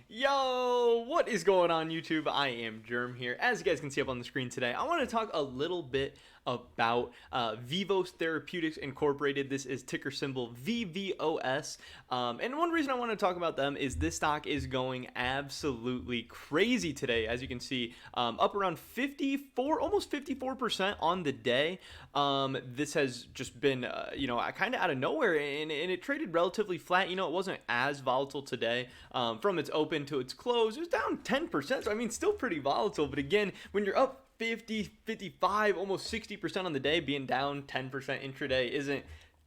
Yo, what is going on YouTube? I am Germ here. As you guys can see up on the screen today, I want to talk a little bit about Vivos Therapeutics Incorporated. This is ticker symbol VVOS. And one reason I want to talk about them is this stock is going absolutely crazy today. As you can see, up around 54, almost 54% on the day. This has just been, kind of out of nowhere, and it traded relatively flat. It wasn't as volatile today. From its open to its close, it was down 10%. So, I mean, still pretty volatile. But again, when you're up 50, 55, almost 60% on the day, being down 10% intraday isn't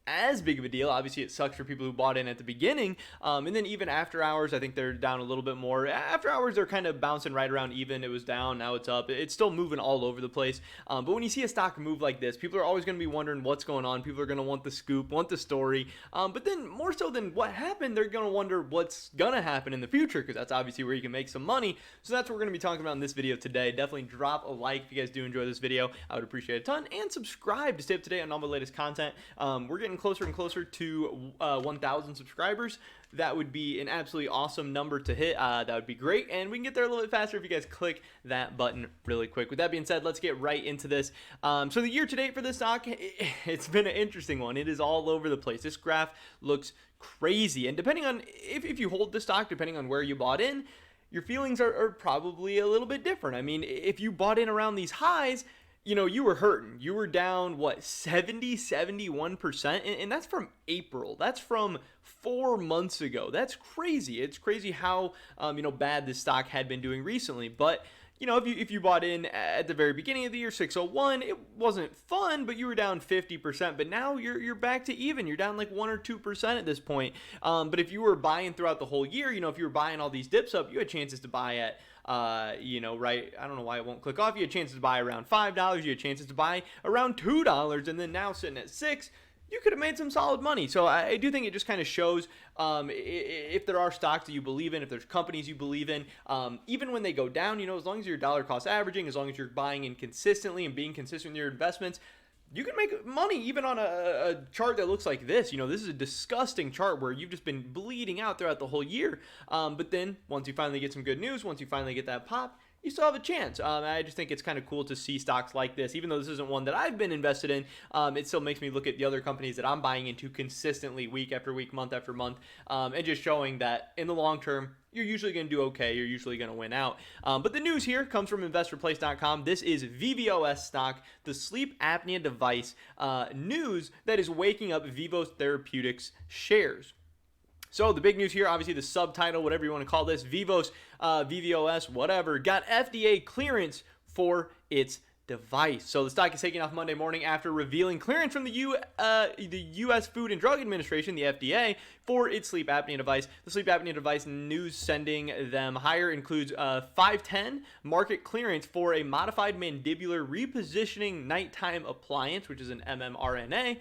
as big of a deal. Obviously, it sucks for people who bought in at the beginning. And then even after hours, I think they're down a little bit more. After hours, they're kind of bouncing right around even. It was down, now it's up. It's still moving all over the place. But when you see a stock move like this, people are always going to be wondering what's going on. People are going to want the scoop, want the story. But then more so than what happened, they're going to wonder what's going to happen in the future, because that's obviously where you can make some money. So that's what we're going to be talking about in this video today. Definitely drop a like if you guys do enjoy this video. I would appreciate it a ton. And subscribe to stay up to date on all my latest content. We're getting closer and closer to 1,000 subscribers. That would be an absolutely awesome number to hit. That would be great, and we can get there a little bit faster if you guys click that button really quick. With that being said, let's get right into this. So the year to date for this stock, it's been an interesting one. It is all over the place. This graph looks crazy, and depending on if you hold the stock, depending on where you bought in, your feelings are probably a little bit different. I mean, if you bought in around these highs, you were hurting. You were down, 71%? And that's from April. That's from 4 months ago. That's crazy. It's crazy how, bad this stock had been doing recently. But, if you bought in at the very beginning of the year, 601, it wasn't fun, but you were down 50%. But now you're back to even. You're down like 1 or 2% at this point. But if you were buying throughout the whole year, if you were buying all these dips up, you had chances to buy at right, I don't know why it won't click off. You had chances to buy around $5. You had chances to buy around $2. And then now sitting at $6, you could have made some solid money. So I do think it just kind of shows if there are stocks that you believe in, if there's companies you believe in, even when they go down, as long as you're dollar cost averaging, as long as you're buying in consistently and being consistent with your investments, you can make money even on a chart that looks like this. This is a disgusting chart where you've just been bleeding out throughout the whole year. But then once you finally get some good news, once you finally get that pop, you still have a chance. I just think it's kind of cool to see stocks like this. Even though this isn't one that I've been invested in, it still makes me look at the other companies that I'm buying into consistently week after week, month after month, and just showing that in the long term, you're usually going to do okay. You're usually going to win out. But the news here comes from investorplace.com. This is VVOS stock, the sleep apnea device news that is waking up Vivos Therapeutics shares. So the big news here, obviously the subtitle, whatever you want to call this, Vivos, VVOS, whatever, got FDA clearance for its device. So the stock is taking off Monday morning after revealing clearance from the U.S. Food and Drug Administration, the FDA, for its sleep apnea device. The sleep apnea device news sending them higher includes 510 market clearance for a modified mandibular repositioning nighttime appliance, which is an mmRNA.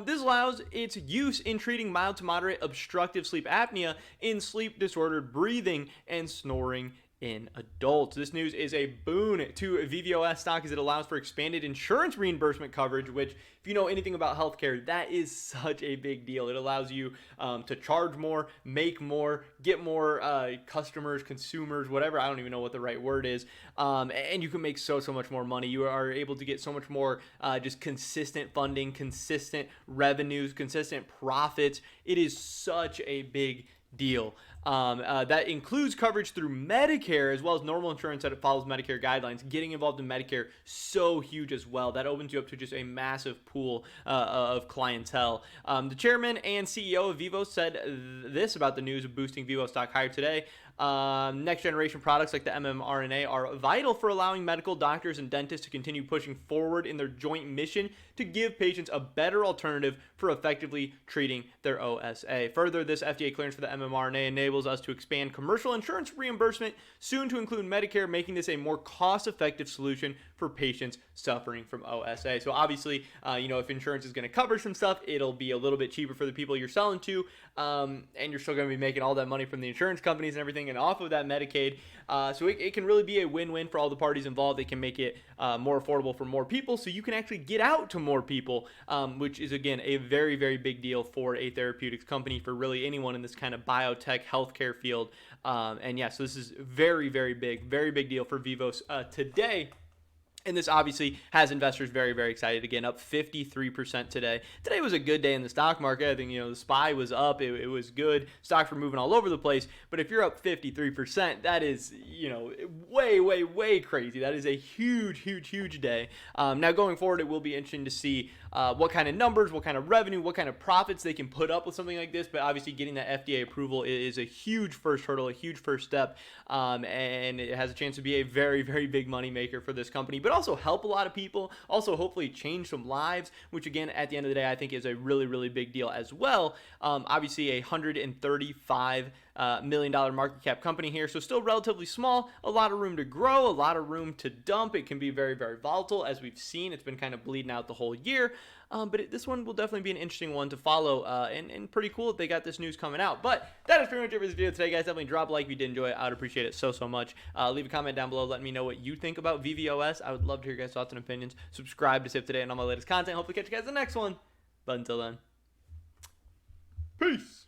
This allows its use in treating mild to moderate obstructive sleep apnea in sleep disordered breathing and snoring in adults. This news is a boon to VVOS stock as it allows for expanded insurance reimbursement coverage, which, if you know anything about healthcare, that is such a big deal. It allows you to charge more, make more, get more customers, consumers, whatever. I don't even know what the right word is. And you can make so much more money. You are able to get so much more just consistent funding, consistent revenues, consistent profits. It is such a big deal. That includes coverage through Medicare as well as normal insurance that follows Medicare guidelines. Getting involved in Medicare, so huge as well. That opens you up to just a massive pool of clientele. The chairman and CEO of Vivos said this about the news of boosting Vivos stock higher today. Next generation products like the mmRNA are vital for allowing medical doctors and dentists to continue pushing forward in their joint mission to give patients a better alternative for effectively treating their OSA. Further, this FDA clearance for the mmRNA enables us to expand commercial insurance reimbursement soon to include Medicare, making this a more cost-effective solution for patients suffering from OSA. So obviously, if insurance is going to cover some stuff, it'll be a little bit cheaper for the people you're selling to, and you're still going to be making all that money from the insurance companies and everything and off of that Medicaid. So it can really be a win-win for all the parties involved. They can make it more affordable for more people, so you can actually get out to more people, which is, again, a very, very big deal for a therapeutics company, for really anyone in this kind of biotech health healthcare field. And yeah, so this is very big deal for Vivos today. And this obviously has investors very excited. Again, up 53% today. Today was a good day in the stock market. I think, the SPY was up. It was good. Stocks were moving all over the place. But if you're up 53%, that is, way crazy. That is a huge day. Now, going forward, it will be interesting to see what kind of numbers, what kind of revenue, what kind of profits they can put up with something like this. But obviously, getting that FDA approval is a huge first hurdle, a huge first step. And it has a chance to be a very big money maker for this company. But also help a lot of people, also hopefully change some lives, which again, at the end of the day, I think is a really big deal as well. Obviously a $135 million market cap company here, so still relatively small, a lot of room to grow, a lot of room to dump. It can be very volatile, as we've seen. It's been kind of bleeding out the whole year. But this one will definitely be an interesting one to follow, and pretty cool that they got this news coming out. But that is pretty much it for this video today, guys. Definitely drop a like if you did enjoy it. I would appreciate it so much. Leave a comment down below letting me know what you think about Vvos. I would love to hear your guys' thoughts and opinions. Subscribe to save today and all my latest content. Hopefully catch you guys in the next one. But until then, peace.